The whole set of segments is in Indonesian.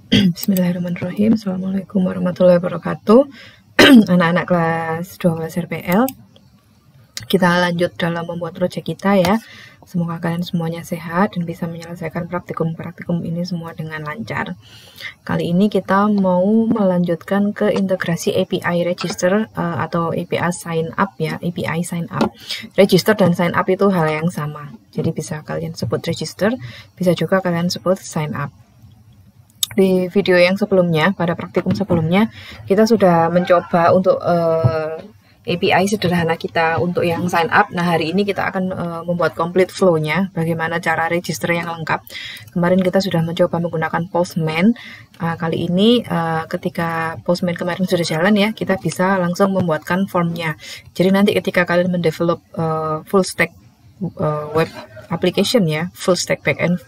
Bismillahirrahmanirrahim. Assalamualaikum warahmatullahi wabarakatuh. Anak-anak kelas 12 RPL, kita lanjut dalam membuat proyek kita ya. Semoga kalian semuanya sehat dan bisa menyelesaikan praktikum-praktikum ini semua dengan lancar. Kali ini kita mau melanjutkan ke integrasi API register atau API sign up ya, API sign up. Register dan sign up itu hal yang sama. Jadi bisa kalian sebut register, bisa juga kalian sebut sign up. Di video yang sebelumnya, pada praktikum sebelumnya, kita sudah mencoba untuk API sederhana kita untuk yang sign up. Nah, hari ini kita akan membuat complete flow-nya, bagaimana cara register yang lengkap. Kemarin kita sudah mencoba menggunakan Postman. Kali ini ketika Postman kemarin sudah jalan ya, kita bisa langsung membuatkan form-nya. Jadi nanti ketika kalian mendevelop full stack web application ya, full stack backend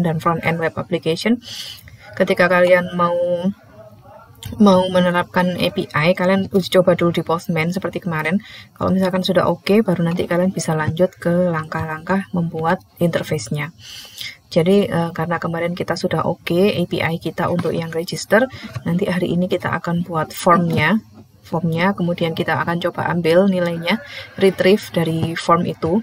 dan front end web application, ketika kalian mau menerapkan API, kalian uji coba dulu di Postman seperti kemarin. Kalau misalkan sudah oke, baru nanti kalian bisa lanjut ke langkah-langkah membuat interface-nya. Jadi karena kemarin kita sudah oke API kita untuk yang register, nanti hari ini kita akan buat formnya, kemudian kita akan coba ambil nilainya, retrieve dari form itu.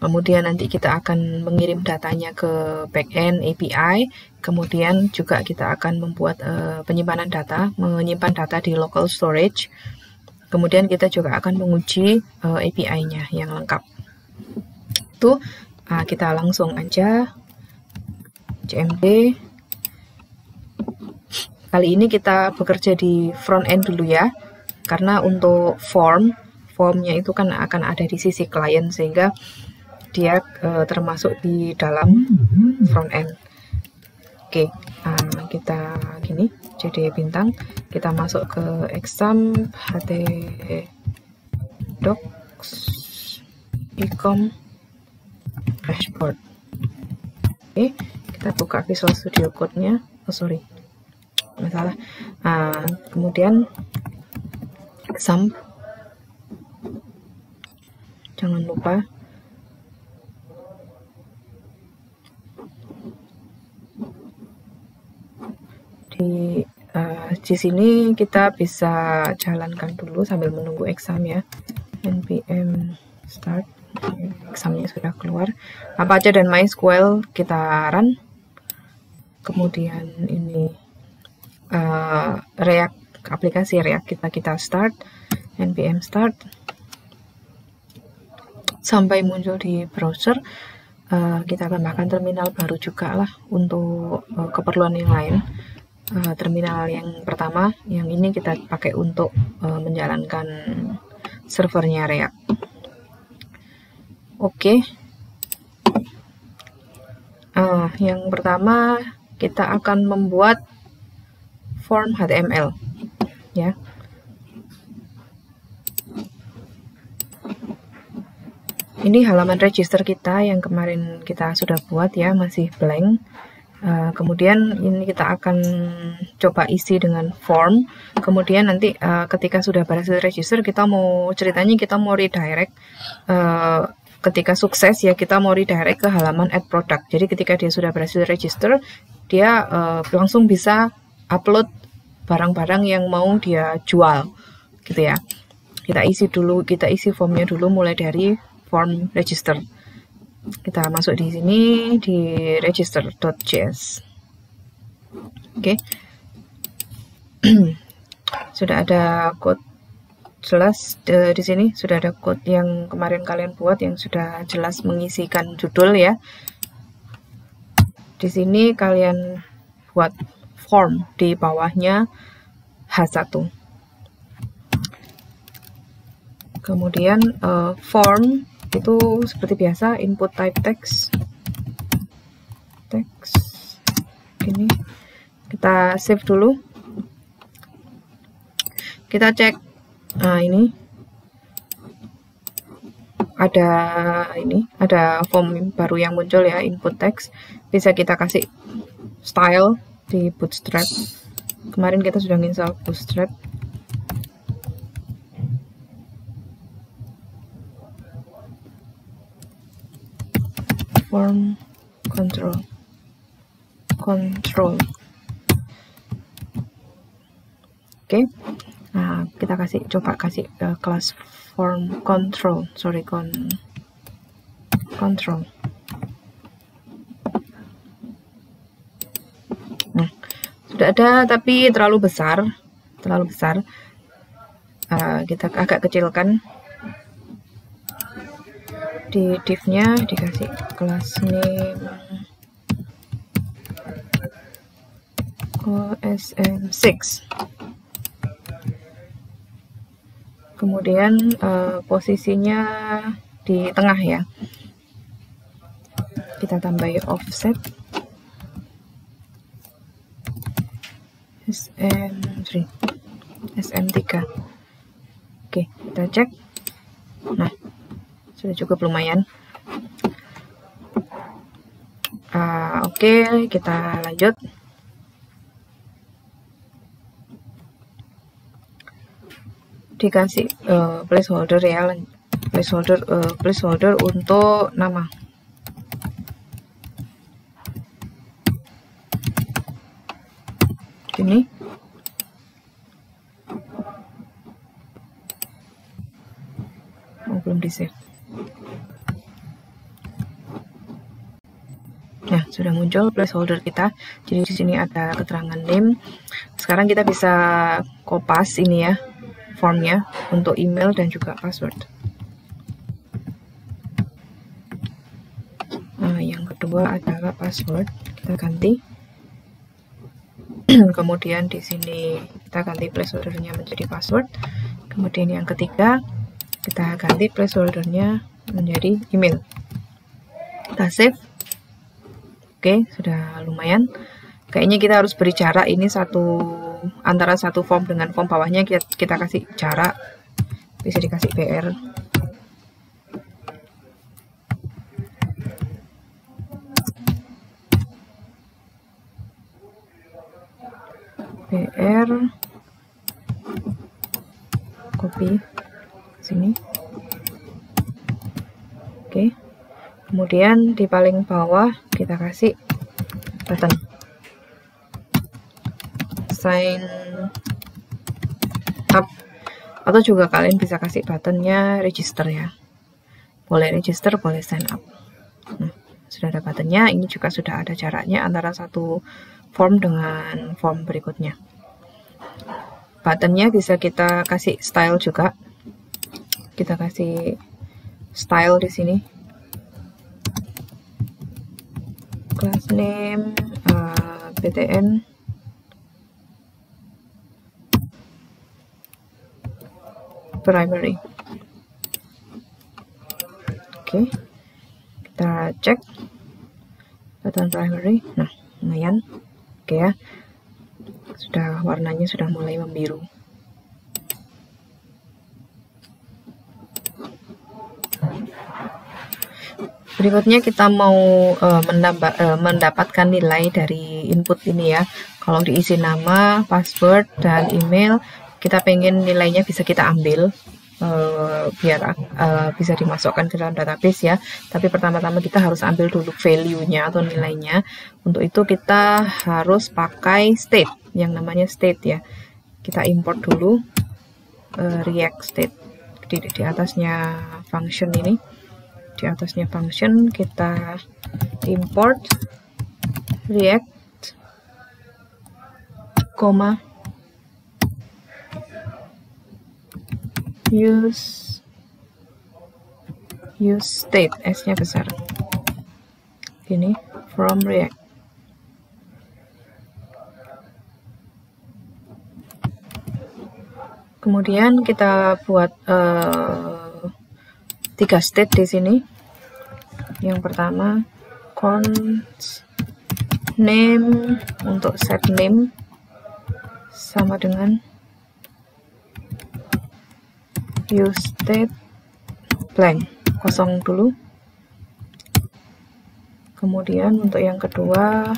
Kemudian nanti kita akan mengirim datanya ke backend API, kemudian juga kita akan membuat penyimpanan data, menyimpan data di local storage. Kemudian kita juga akan menguji API-nya yang lengkap. Itu kita langsung aja CMD. Kali ini kita bekerja di front end dulu ya, karena untuk formnya itu kan akan ada di sisi klien sehingga dia termasuk di dalam front end. Oke, kita gini, jadi bintang, kita masuk ke exam htdocs ecom dashboard. Oke, kita buka Visual Studio Code-nya. Masalah. Kemudian exam, jangan lupa di sini kita bisa jalankan dulu sambil menunggu exam ya. npm start, examnya sudah keluar. Apache dan MySQL kita run. Kemudian ini React, aplikasi React kita start, npm start sampai muncul di browser. Kita tambahkan terminal baru juga lah untuk keperluan yang lain. Terminal yang pertama, yang ini kita pakai untuk menjalankan servernya React. Oke. Yang pertama kita akan membuat form HTML ya. Ini halaman register kita yang kemarin kita sudah buat ya, masih blank. Kemudian ini kita akan coba isi dengan form. Kemudian nanti ketika sudah berhasil register, kita mau redirect. Ketika sukses ya, kita mau redirect ke halaman add product. Jadi ketika dia sudah berhasil register, dia langsung bisa upload barang-barang yang mau dia jual gitu ya. Kita isi formnya dulu mulai dari form register. Kita masuk di sini di register.js. Oke. Sudah ada code jelas di sini, sudah ada code yang kemarin kalian buat yang sudah jelas mengisikan judul ya. Di sini kalian buat form, di bawahnya H1. Kemudian form itu seperti biasa input type text ini kita save dulu, kita cek. Ini ada form baru yang muncul ya, input text. Bisa kita kasih style di Bootstrap. Kemarin kita sudah install Bootstrap. Form control. Oke. Nah, kita coba kasih kelas form control. Nah, sudah ada tapi terlalu besar. Kita agak kecilkan. Di div-nya dikasih kelas name OSM6. Kemudian posisinya di tengah ya. Kita tambahin offset SM3. Oke, kita cek. Nah, sudah cukup lumayan. Oke, kita lanjut. Dikasih placeholder ya, placeholder untuk nama. Ini belum di save. Nah, sudah muncul placeholder kita. Jadi di sini ada keterangan name. Sekarang kita bisa kopas ini ya, formnya untuk email dan juga password. Nah, yang kedua adalah password. Kita ganti. Kemudian di sini kita ganti placeholdernya menjadi password. Kemudian yang ketiga kita ganti placeholdernya menjadi email. Kita save. Oke, sudah lumayan. Kayaknya kita harus beri jarak ini antara satu form dengan form bawahnya. Kita kasih jarak, bisa dikasih BR. Copy sini. Oke. Kemudian di paling bawah kita kasih button sign up, atau juga kalian bisa kasih buttonnya register ya. Boleh register, boleh sign up. Nah, sudah ada buttonnya. Ini juga sudah ada jaraknya antara satu form dengan form berikutnya. Buttonnya bisa kita kasih style juga. Kita kasih style di sini. Class name btn primary. Oke, kita cek button primary. Nah, lumayan. Oke ya, warnanya sudah mulai membiru. Berikutnya kita mau mendapatkan nilai dari input ini ya. Kalau diisi nama, password, dan email, kita pengen nilainya bisa kita ambil biar bisa dimasukkan ke dalam database ya. Tapi pertama-tama kita harus ambil dulu value-nya atau nilainya. Untuk itu kita harus pakai state, yang namanya state ya. Kita import dulu React state di atasnya function ini. Di atasnya function kita import React, use state, S-nya besar. Gini, from React. Kemudian kita buat 3 state di sini. Yang pertama const name, untuk set name sama dengan use state blank, kosong dulu. Kemudian untuk yang kedua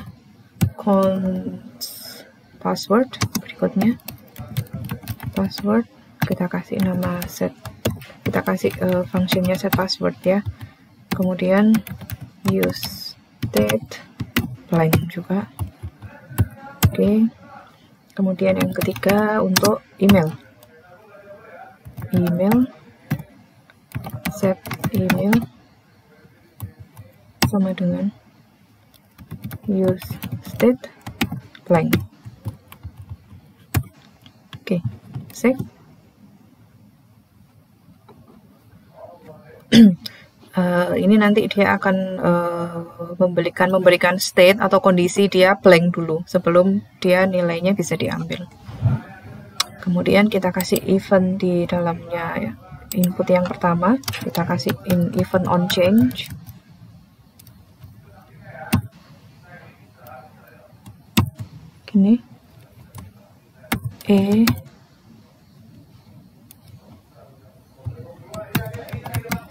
const password, berikutnya password, kita kasih nama set, kita kasih fungsinya set password ya. Kemudian use state blank juga. Oke. Kemudian yang ketiga untuk email. Set email sama dengan use state blank. Oke, save. Ini nanti dia akan memberikan state atau kondisi dia blank dulu sebelum dia nilainya bisa diambil. Kemudian kita kasih event di dalamnya ya. Input yang pertama kita kasih event on change. Gini.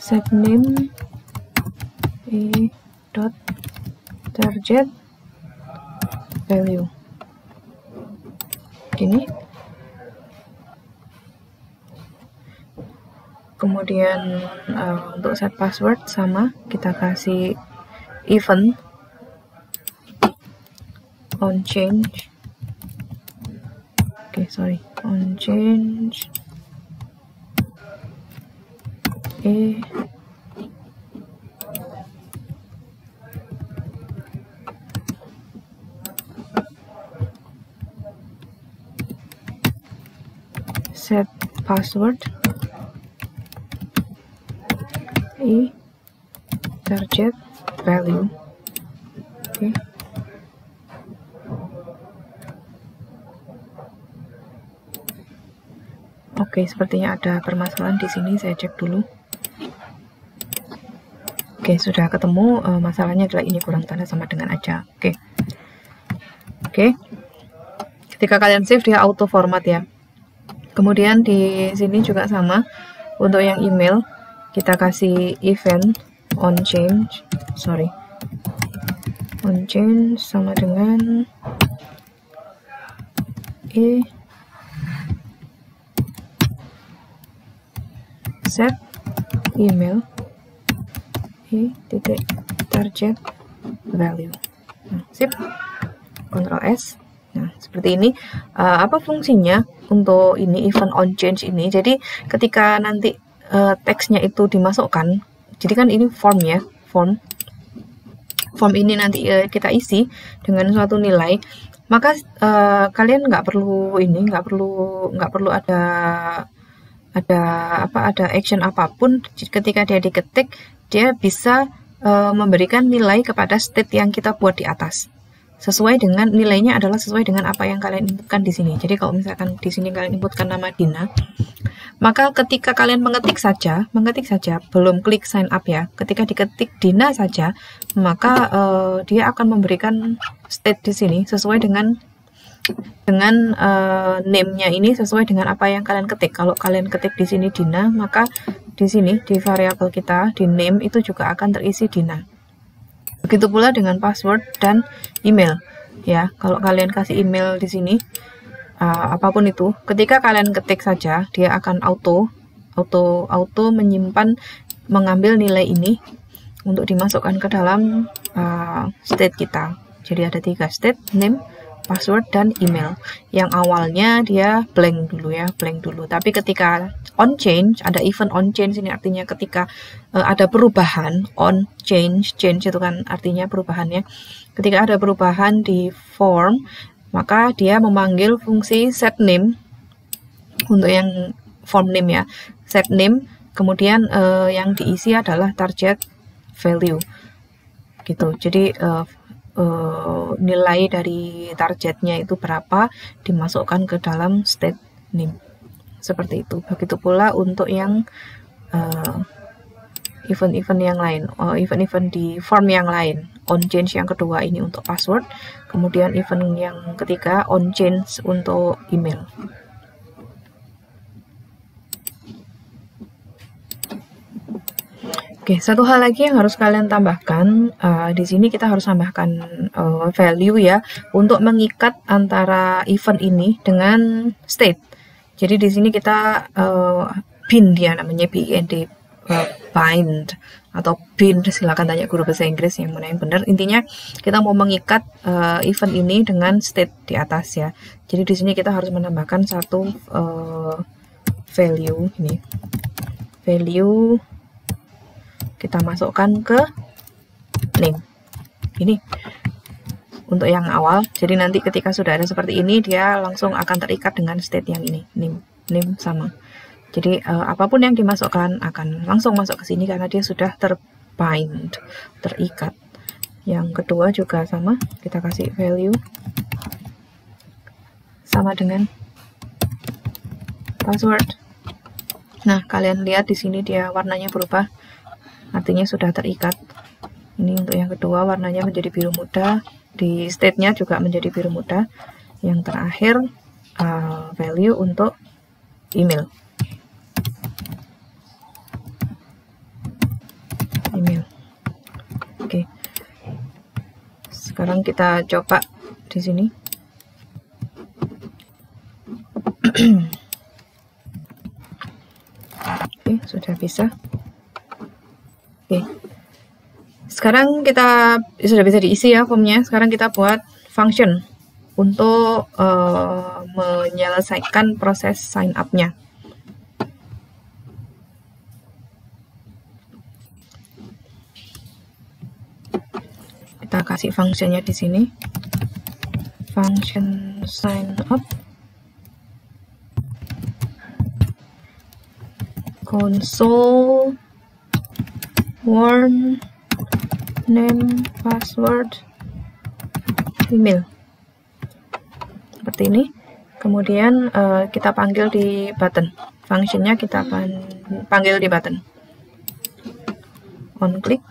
Set name dot target value. Gini. Kemudian untuk set password sama, kita kasih event on change. On change set password target value. Oke, sepertinya ada permasalahan di sini, saya cek dulu. Oke, sudah ketemu. Masalahnya adalah ini kurang tanda sama dengan aja. Oke. Ketika kalian save dia auto format ya. Kemudian di sini juga sama. Untuk yang email kita kasih event on change. On change sama dengan set email titik target value. Sip. Ctrl S. Nah, seperti ini. Apa fungsinya untuk ini event on change ini? Jadi ketika nanti teksnya itu dimasukkan, jadi kan ini form ya, form ini nanti kita isi dengan suatu nilai, maka kalian nggak perlu ada action apapun. Ketika dia diketik, dia bisa memberikan nilai kepada state yang kita buat di atas. Sesuai dengan nilainya adalah sesuai dengan apa yang kalian inputkan di sini. Jadi kalau misalkan di sini kalian inputkan nama Dina, maka ketika kalian mengetik saja, belum klik sign up ya. Ketika diketik Dina saja, maka dia akan memberikan state di sini sesuai dengan name-nya ini sesuai dengan apa yang kalian ketik. Kalau kalian ketik di sini Dina, maka di sini di variabel kita di name itu juga akan terisi Dina. Begitu pula dengan password dan email ya. Kalau kalian kasih email di sini apapun itu, ketika kalian ketik saja dia akan auto mengambil nilai ini untuk dimasukkan ke dalam state kita. Jadi ada 3 state, name, password, dan email. Yang awalnya dia blank dulu. Tapi ketika on change, ada event on change ini artinya ketika ada perubahan. On change itu kan artinya perubahannya. Ketika ada perubahan di form, maka dia memanggil fungsi set name untuk yang form name ya. Set name, kemudian yang diisi adalah target value. Gitu. Jadi nilai dari targetnya itu berapa dimasukkan ke dalam state name. Seperti itu. Begitu pula untuk yang event-event yang lain, event-event di form yang lain. On change yang kedua ini untuk password, kemudian event yang ketiga on change untuk email. Oke, satu hal lagi yang harus kalian tambahkan, di sini kita harus tambahkan value ya, untuk mengikat antara event ini dengan state. Jadi di sini kita bind dia namanya bind, bind atau bin, silakan tanya guru bahasa Inggris yang mana yang benar. Intinya kita mau mengikat event ini dengan state di atas ya. Jadi di sini kita harus menambahkan satu value ini. Value kita masukkan ke name. Ini untuk yang awal. Jadi nanti ketika sudah ada seperti ini, dia langsung akan terikat dengan state yang ini. Name sama. Jadi apapun yang dimasukkan akan langsung masuk ke sini karena dia sudah terbind, terikat. Yang kedua juga sama, kita kasih value sama dengan password. Nah, kalian lihat di sini dia warnanya berubah, artinya sudah terikat. Ini untuk yang kedua warnanya menjadi biru muda, di state-nya juga menjadi biru muda. Yang terakhir value untuk email. Oke. Sekarang kita coba di sini. Oke, sudah bisa. Oke. Sekarang kita sudah bisa diisi ya formnya. Sekarang kita buat function untuk menyelesaikan proses sign up-nya. Kita kasih fungsinya di sini. Function sign up. Console warn name password email. Seperti ini. Kemudian kita panggil di button. Fungsinya kita panggil di button. On click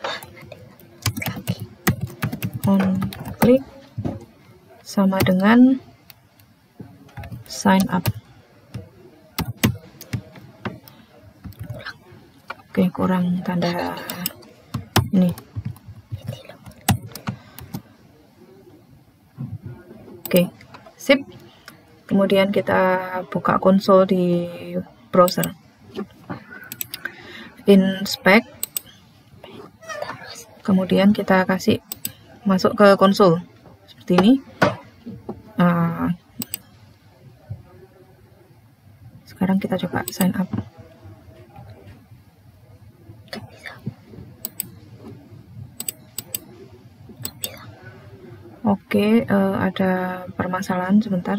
sama dengan sign up. Oke, kurang tanda ini. Oke, sip. Kemudian kita buka konsol di browser. Inspect. Kemudian kita kasih masuk ke konsol seperti ini. Sekarang kita coba sign up. Oke, ada permasalahan sebentar.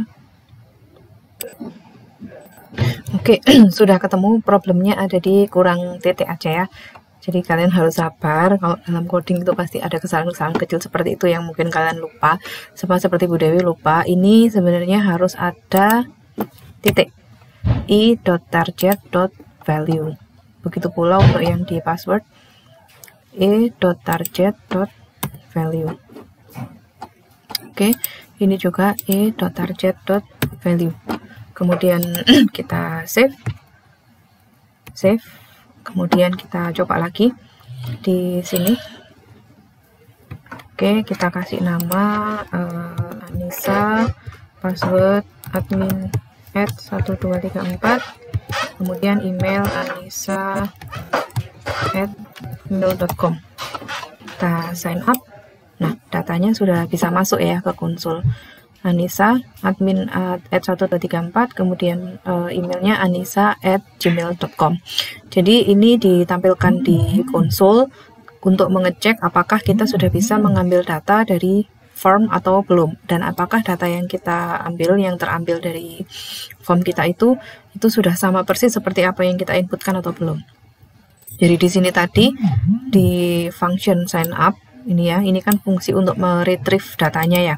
Oke, sudah ketemu, problemnya ada di kurang titik aja ya. Jadi kalian harus sabar, kalau dalam coding itu pasti ada kesalahan-kesalahan kecil seperti itu yang mungkin kalian lupa. Seperti Bu Dewi lupa, ini sebenarnya harus ada titik. i.target.value. Begitu pula untuk yang di password, e.target.value. Oke, ini juga e.target.value. Kemudian kita save. Kemudian kita coba lagi di sini. Oke, kita kasih nama Anissa, password admin @1234, kemudian email anissa@gmail.com. Kita sign up. Nah, datanya sudah bisa masuk ya ke konsol. Anissa admin @1234, kemudian emailnya anissa@gmail.com. Jadi ini ditampilkan di konsol untuk mengecek apakah kita sudah bisa mengambil data dari form atau belum, dan apakah data yang kita ambil, yang terambil dari form kita itu sudah sama persis seperti apa yang kita inputkan atau belum. Jadi di sini tadi di function sign up ini ya, ini kan fungsi untuk meretrieve datanya ya.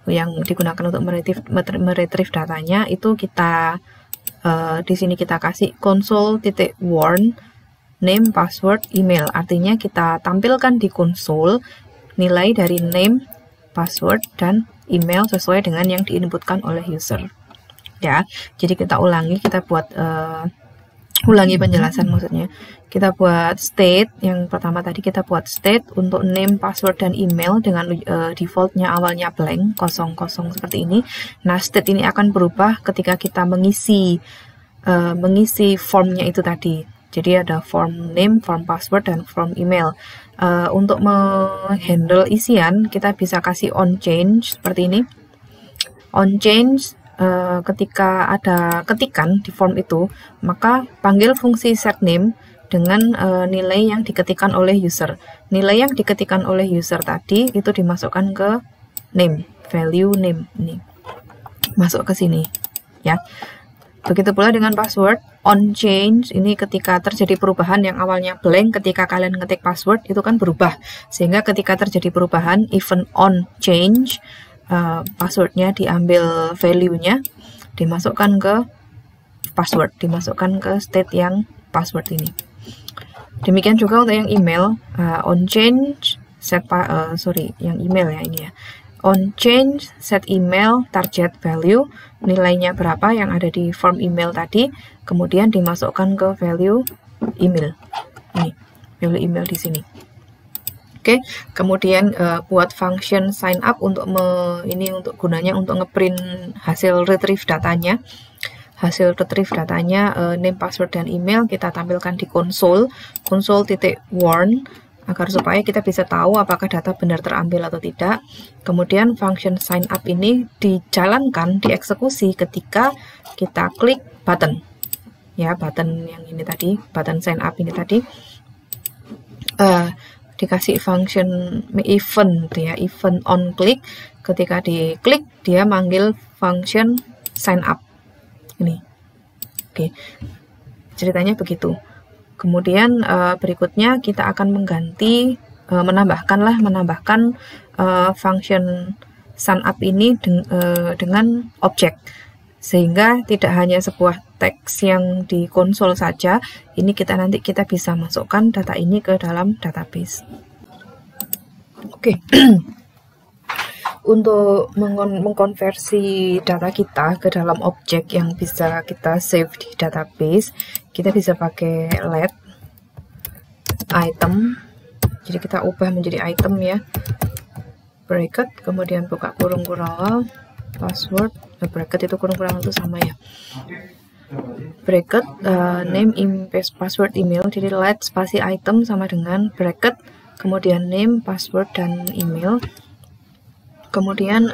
Yang digunakan untuk meretrieve datanya itu kita di sini kita kasih console.warn name password email, artinya kita tampilkan di konsol nilai dari name, password, dan email sesuai dengan yang diinputkan oleh user ya. Jadi kita ulangi, kita buat ulangi penjelasan, maksudnya kita buat state. Yang pertama tadi kita buat state untuk name, password, dan email dengan defaultnya awalnya blank, kosong seperti ini. Nah, state ini akan berubah ketika kita mengisi formnya itu tadi. Jadi ada form name, form password, dan form email. Untuk menghandle isian, kita bisa kasih on change seperti ini. On change, ketika ada ketikan di form itu, maka panggil fungsi set name dengan nilai yang diketikkan oleh user. Nilai yang diketikkan oleh user tadi itu dimasukkan ke name, value name ini. Masuk ke sini ya. Begitu pula dengan password. On change ini ketika terjadi perubahan yang awalnya blank, ketika kalian ngetik password itu kan berubah, sehingga ketika terjadi perubahan event on change, passwordnya diambil value-nya, dimasukkan ke password, dimasukkan ke state yang password ini. Demikian juga untuk yang email, on change set yang email ya ini ya. On change, set email, target value, nilainya berapa yang ada di form email tadi, kemudian dimasukkan ke value email. Ini, value email di sini. Oke, kemudian buat function sign up untuk ini untuk gunanya untuk ngeprint hasil retrieve datanya. Hasil retrieve datanya, name, password, dan email kita tampilkan di console.warn agar supaya kita bisa tahu apakah data benar terambil atau tidak. Kemudian function sign up ini dijalankan, dieksekusi ketika kita klik button. Ya, button yang ini tadi, button sign up ini tadi. Dikasih function event ya, event on click. Ketika diklik dia manggil function sign up. Ini. Oke. Ceritanya begitu. Kemudian berikutnya kita akan mengganti, menambahkan function sign up ini dengan objek, sehingga tidak hanya sebuah teks yang di konsol saja. Ini nanti kita bisa masukkan data ini ke dalam database. Oke. Untuk mengkonversi data kita ke dalam objek yang bisa kita save di database, kita bisa pakai let item. Jadi kita ubah menjadi item ya. Bracket, kemudian buka kurung-kurung awal, password, bracket itu kurung-kurung itu sama ya. Bracket, name, password, email. Jadi let spasi item sama dengan bracket, kemudian name, password, dan email. Kemudian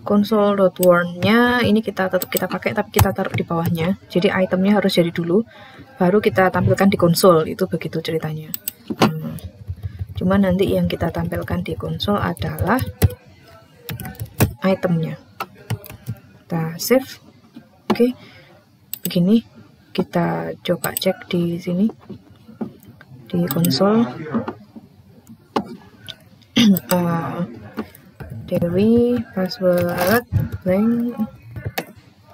console.warn-nya ini tetap kita pakai, tapi kita taruh di bawahnya. Jadi itemnya harus jadi dulu, baru kita tampilkan di konsol. Itu begitu ceritanya. Cuma nanti yang kita tampilkan di konsol adalah itemnya. Kita save. Oke, begini. Kita coba cek di sini di konsol. Dewi, password, blank,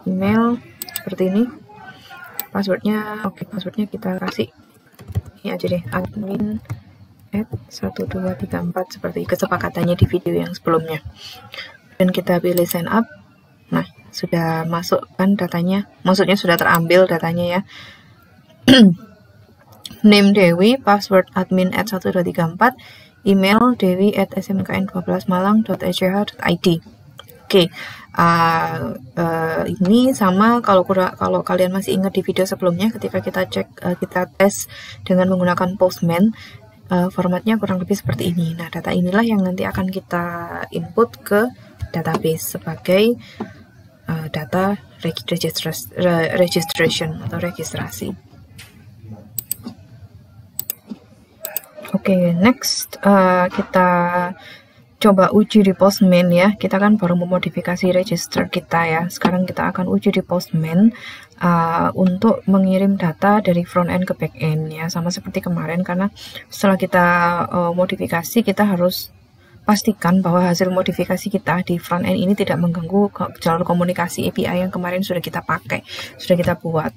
email, seperti ini. Passwordnya, oke, passwordnya kita kasih ini aja deh, admin @1234 seperti kesepakatannya di video yang sebelumnya. Dan kita pilih sign up. Nah, sudah masuk kan datanya, maksudnya sudah terambil datanya ya. Name Dewi, password admin @1234, email dewi@smkn12malang.ech.id. Oke, ini sama kalau kalian masih ingat di video sebelumnya ketika kita tes dengan menggunakan Postman, formatnya kurang lebih seperti ini. Nah, data inilah yang nanti akan kita input ke database sebagai data registration atau registrasi. Oke, next kita coba uji di Postman ya. Kita kan baru memodifikasi register kita ya. Sekarang kita akan uji di Postman untuk mengirim data dari front end ke back end ya. Sama seperti kemarin, karena setelah kita modifikasi, kita harus pastikan bahwa hasil modifikasi kita di front end ini tidak mengganggu jalur komunikasi API yang kemarin sudah kita pakai, sudah kita buat.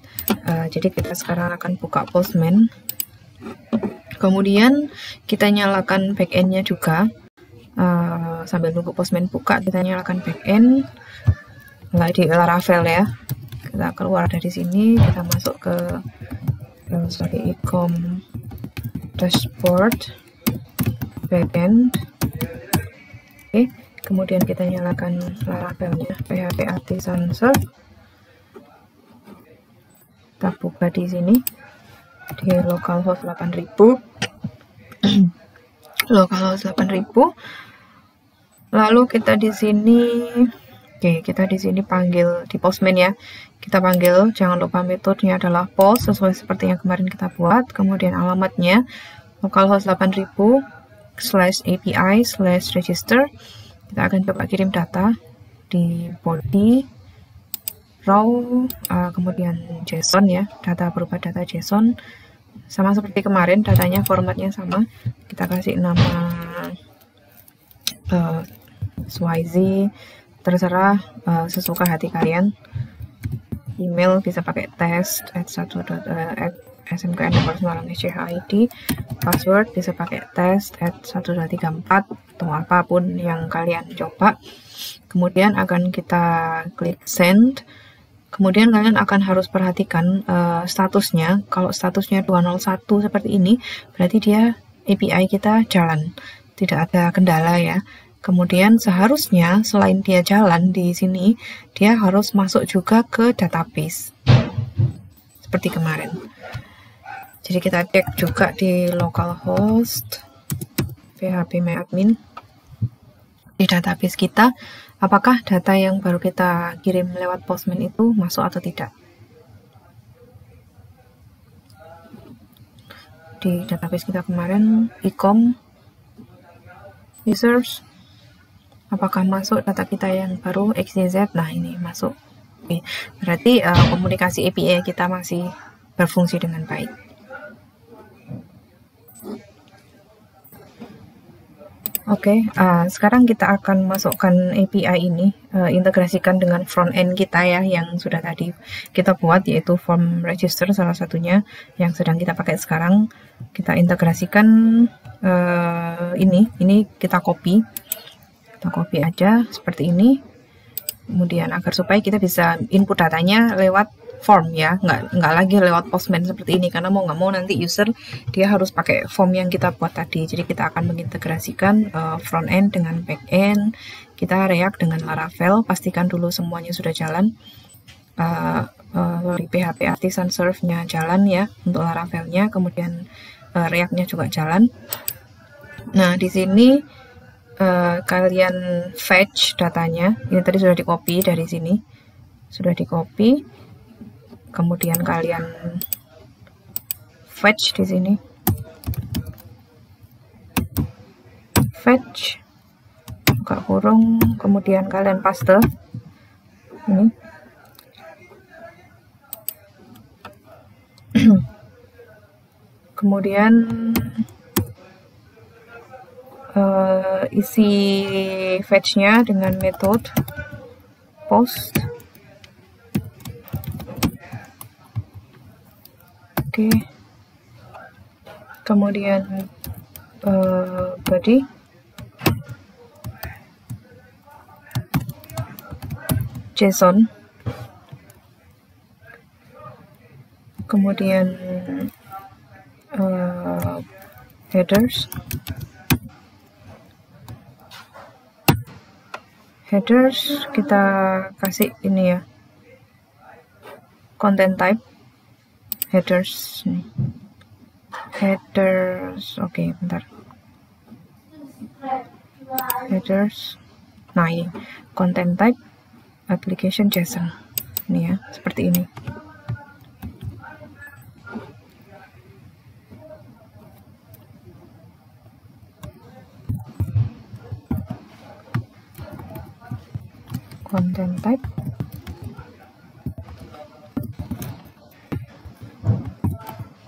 Jadi kita sekarang akan buka Postman. Kemudian kita nyalakan backend-nya juga. Sambil nunggu Postman buka, kita nyalakan backend di Laravel ya. Kita keluar dari sini, kita masuk ke ecom dashboard backend. Oke, kemudian kita nyalakan Laravelnya, PHP Artisan Serve. Kita buka di sini. di localhost 8000 localhost 8000. Lalu kita di sini, oke, kita di sini panggil di postman ya. Kita panggil, jangan lupa metodenya adalah post sesuai seperti yang kemarin kita buat. Kemudian alamatnya localhost 8000 /API/register. Kita akan coba kirim data di body raw, kemudian JSON ya, data berupa data JSON. Sama seperti kemarin, datanya formatnya sama. Kita kasih nama XYZ, terserah sesuka hati kalian. Email bisa pakai test@smkn_SCHID. Password bisa pakai test@1234 atau apapun yang kalian coba. Kemudian akan kita klik send. Kemudian kalian akan harus perhatikan statusnya. Kalau statusnya 201 seperti ini, berarti dia API kita jalan, tidak ada kendala ya. Kemudian seharusnya selain dia jalan di sini, dia harus masuk juga ke database seperti kemarin. Jadi kita cek juga di localhost phpMyAdmin di database kita, apakah data yang baru kita kirim lewat postman itu masuk atau tidak. Di database kita kemarin, ecom users, apakah masuk data kita yang baru XYZ? Nah, ini masuk. Oke, berarti komunikasi API kita masih berfungsi dengan baik. Oke, sekarang kita akan masukkan API ini, integrasikan dengan front end kita ya, yang sudah tadi kita buat, yaitu form register salah satunya yang sedang kita pakai sekarang. Kita integrasikan ini kita copy aja seperti ini. Kemudian agar supaya kita bisa input datanya lewat form ya, nggak lagi lewat postman seperti ini, karena mau nggak mau nanti user dia harus pakai form yang kita buat tadi. Jadi kita akan mengintegrasikan front end dengan back end. Kita React dengan Laravel, pastikan dulu semuanya sudah jalan. PHP Artisan Serve-nya jalan ya untuk Laravelnya, kemudian React-nya juga jalan. Nah, di sini kalian fetch datanya. Ini tadi sudah di copy dari sini, sudah di copy. Kemudian kalian fetch di sini, fetch buka kurung, kemudian kalian paste ini. Kemudian isi fetch-nya dengan metode post. Oke. Kemudian body, JSON, kemudian headers kita kasih ini ya, content type headers nih. Oke, bentar. Headers. Nah, ini content type application JSON. Ini ya, seperti ini. Content type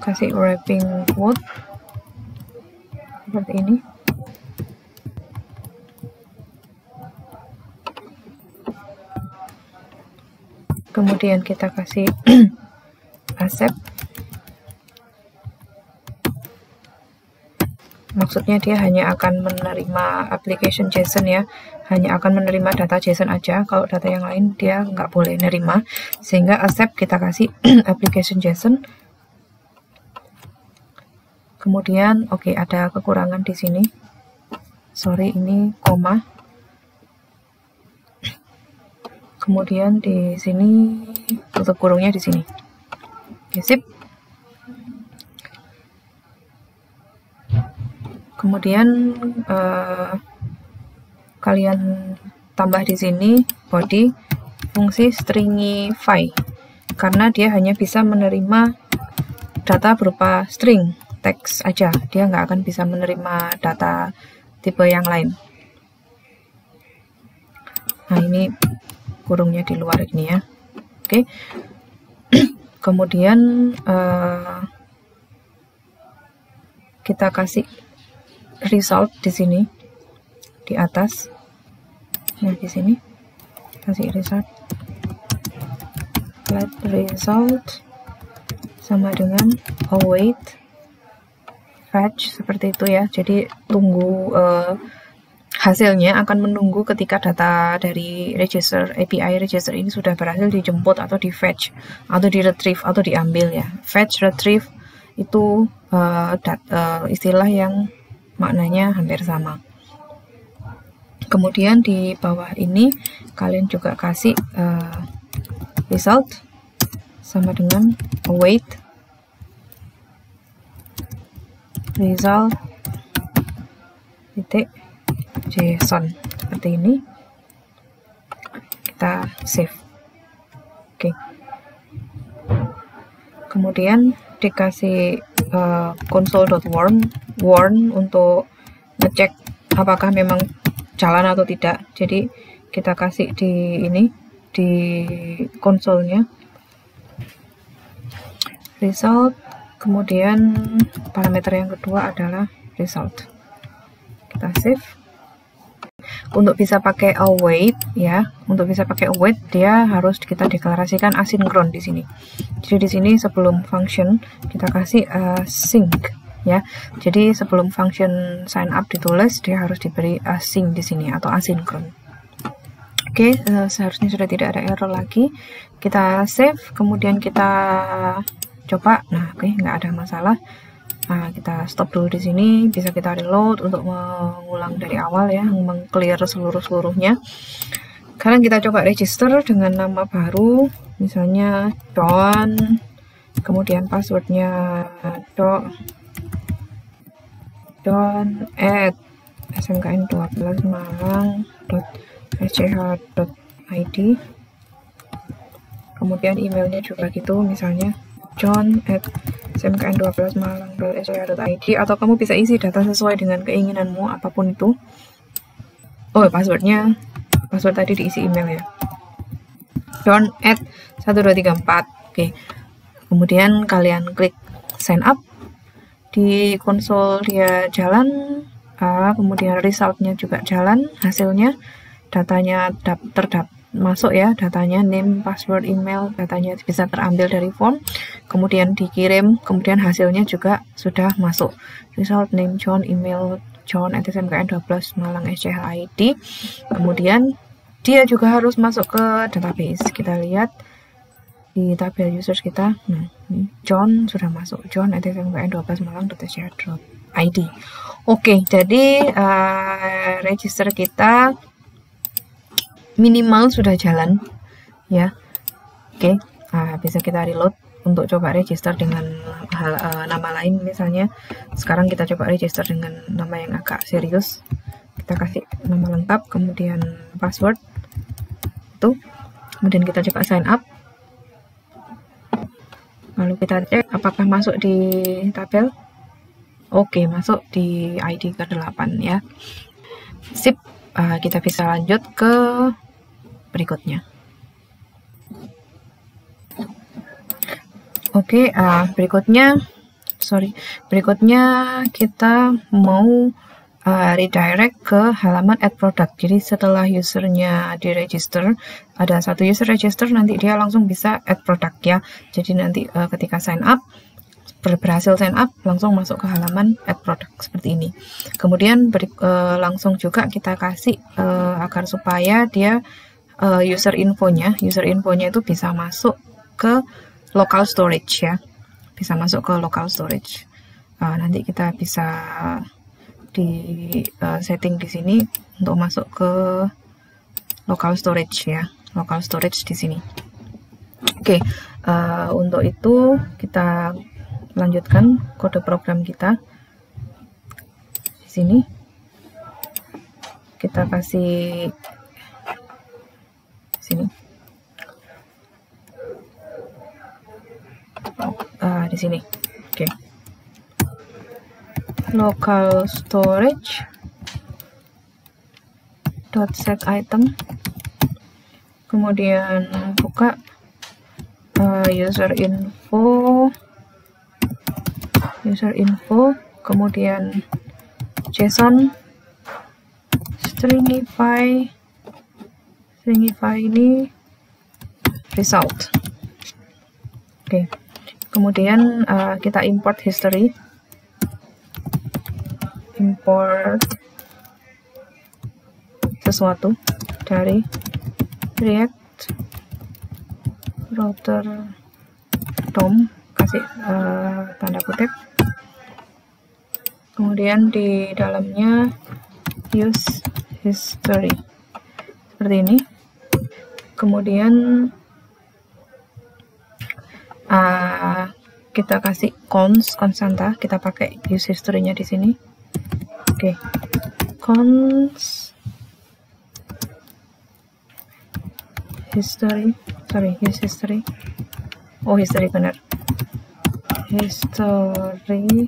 kasih wrapping quote seperti ini. Kemudian kita kasih accept, maksudnya dia hanya akan menerima application JSON ya, hanya akan menerima data JSON aja, kalau data yang lain dia nggak boleh nerima, sehingga accept kita kasih application JSON. Kemudian oke, ada kekurangan di sini, sorry, ini koma. Kemudian di sini tutup kurungnya di sini. Oke, sip. Kemudian kalian tambah di sini body fungsi stringify, karena dia hanya bisa menerima data berupa string teks aja, dia nggak akan bisa menerima data tipe yang lain. Nah, ini kurungnya di luar ini ya. Oke. Kemudian kita kasih result di sini di atas. Nah, di sini kasih result. Let result sama dengan await fetch, seperti itu ya. Jadi tunggu hasilnya akan menunggu ketika data dari register API register ini sudah berhasil dijemput atau di fetch atau di retrieve atau diambil ya. Fetch, retrieve itu istilah yang maknanya hampir sama. Kemudian di bawah ini kalian juga kasih result sama dengan await result titik JSON, seperti ini. Kita save. Oke. Kemudian dikasih console.warn untuk ngecek apakah memang jalan atau tidak. Jadi kita kasih di ini di konsolnya result, kemudian parameter yang kedua adalah result. Kita save. Untuk bisa pakai await ya, untuk bisa pakai await dia harus kita deklarasikan asinkron di sini. Jadi di sini sebelum function kita kasih sync ya. Jadi sebelum function sign up ditulis dia harus diberi async di sini atau asinkron. Oke, seharusnya sudah tidak ada error lagi. Kita save, kemudian kita coba. Nah, oke, nggak ada masalah. Nah, kita stop dulu di sini, bisa kita reload untuk mengulang dari awal ya, meng-clear seluruhnya. Sekarang kita coba register dengan nama baru, misalnya John, kemudian passwordnya John @smkn12malang.sch.id, kemudian emailnya juga gitu, misalnya john@smkn12malang.sch.id, atau kamu bisa isi data sesuai dengan keinginanmu apapun itu. Oh, password tadi diisi email ya, john@1234. Oke. Kemudian kalian klik sign up, di konsol dia jalan, kemudian resultnya juga jalan, hasilnya datanya masuk ya, datanya name, password, email, datanya bisa terambil dari form, kemudian dikirim, kemudian hasilnya juga sudah masuk, result name John, email john@smkn12malang.sch.id. Kemudian dia juga harus masuk ke database. Kita lihat di tabel users kita. Nah, ini John sudah masuk, john@smkn12malang.sch.id. Oke, jadi register kita minimal sudah jalan ya. Oke, bisa kita reload untuk coba register dengan nama lain. Misalnya sekarang kita coba register dengan nama yang agak serius. Kita kasih nama lengkap, kemudian password itu, kemudian kita coba sign up, lalu kita cek apakah masuk di tabel. Oke, masuk di ID ke-8 ya. Sip. Kita bisa lanjut ke berikutnya. Oke, berikutnya kita mau redirect ke halaman add product. Jadi setelah usernya di register, ada satu user register, nanti dia langsung bisa add product ya. Jadi nanti ketika sign up, berhasil sign up, langsung masuk ke halaman add product seperti ini. Kemudian langsung juga kita kasih agar supaya dia user infonya itu bisa masuk ke local storage ya, bisa masuk ke local storage. Nanti kita bisa di setting di sini untuk masuk ke local storage ya, local storage di sini. Oke, untuk itu kita lanjutkan kode program kita di sini, kita kasih sini. Di sini. Oke. Local storage .set item, kemudian buka user info, kemudian JSON, stringify ini result. Oke. Kemudian kita import history, import sesuatu dari React router DOM, kasih tanda kutip, kemudian di dalamnya use history seperti ini. Kemudian kita kasih konstanta, kita pakai use history-nya di sini. Oke. Use history. Oh, history benar. History.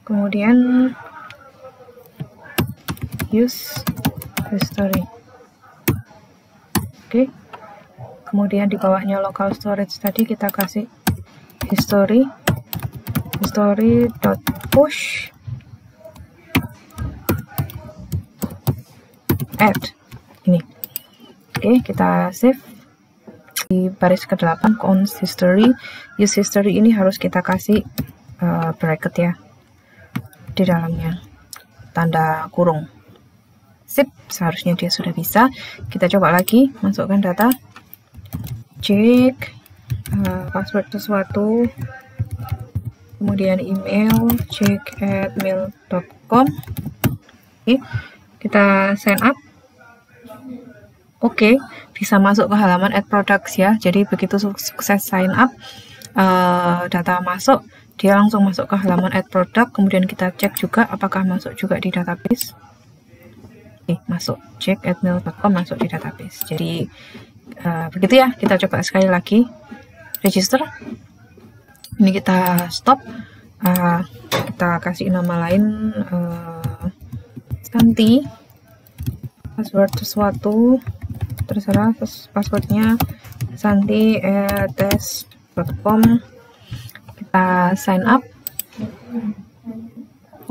Kemudian use history. Oke. Kemudian di bawahnya local storage tadi kita kasih history.push add ini. Oke, kita save. Di baris ke-8 const history, use history ini harus kita kasih bracket ya di dalamnya, tanda kurung. Sip, seharusnya dia sudah bisa. Kita coba lagi, masukkan data, cek password sesuatu, kemudian email, cek@mail.com. Oke, kita sign up. Oke, bisa masuk ke halaman add products ya. Jadi begitu sukses sign up, data masuk, dia langsung masuk ke halaman add product. Kemudian kita cek juga apakah masuk juga di database. Oke, masuk, cek@mail.com, masuk di database. Jadi begitu ya. Kita coba sekali lagi, register. Ini kita stop, kita kasih nama lain Santi, password sesuatu terserah, passwordnya santi@test.com. Kita sign up.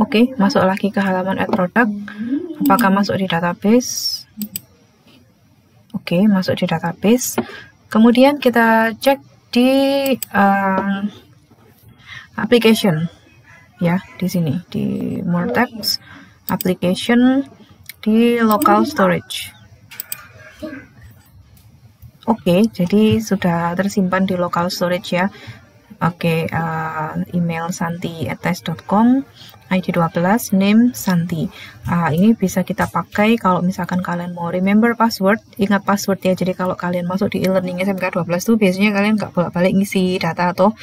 Oke, masuk lagi ke halaman add product. Apakah masuk di database? Oke, masuk di database. Kemudian kita cek di application ya, di sini di more tabs, application, di local storage. Oke, jadi sudah tersimpan di local storage ya. Oke, email santi@test.com, ID 12, name Santi. Ini bisa kita pakai kalau misalkan kalian mau remember password, ingat password ya. Jadi kalau kalian masuk di e-learning SMK 12 tuh biasanya kalian nggak bolak-balik ngisi data, atau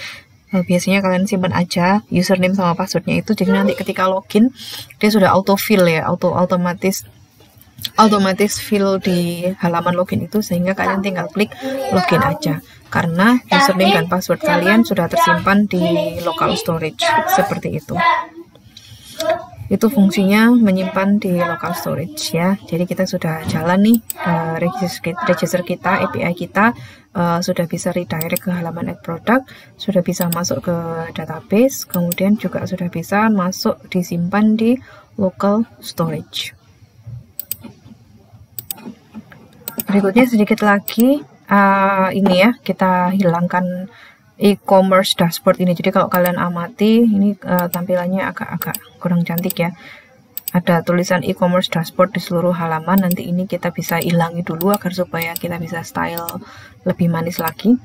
biasanya kalian simpan aja username sama passwordnya itu. Jadi nanti ketika login dia sudah auto fill ya, otomatis fill di halaman login itu, sehingga kalian tinggal klik login aja, karena username dan password kalian sudah tersimpan di local storage. Seperti itu. Itu fungsinya menyimpan di local storage ya. Jadi kita sudah jalan nih, register kita, API kita sudah bisa redirect ke halaman add product, sudah bisa masuk ke database, kemudian juga sudah bisa masuk disimpan di local storage. Berikutnya sedikit lagi, ini ya, kita hilangkan e-commerce dashboard ini. Jadi kalau kalian amati, ini tampilannya agak kurang cantik ya. Ada tulisan e-commerce dashboard di seluruh halaman. Nanti ini kita bisa hilangi dulu agar supaya kita bisa style lebih manis lagi.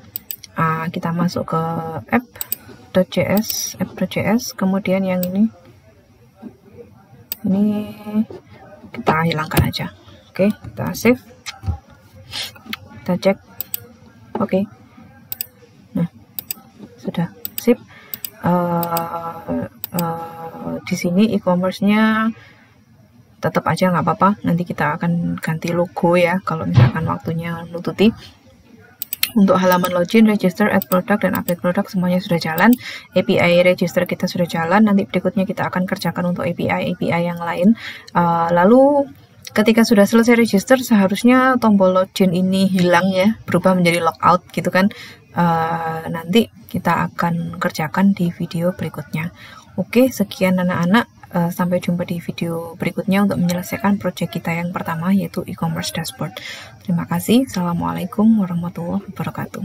Kita masuk ke app.js, kemudian yang ini kita hilangkan aja. Oke, kita save. Kita cek. Oke. Nah, sudah sip. di sini e-commerce-nya tetap aja nggak apa-apa, nanti kita akan ganti logo ya kalau misalkan waktunya menututi. Untuk halaman login, register, add product, dan update produk semuanya sudah jalan. API register kita sudah jalan. Nanti berikutnya kita akan kerjakan untuk API yang lain. Lalu ketika sudah selesai register, seharusnya tombol login ini hilang ya, berubah menjadi logout gitu kan. Nanti kita akan kerjakan di video berikutnya. Oke, sekian anak-anak. Sampai jumpa di video berikutnya untuk menyelesaikan proyek kita yang pertama, yaitu e-commerce dashboard. Terima kasih. Assalamualaikum warahmatullahi wabarakatuh.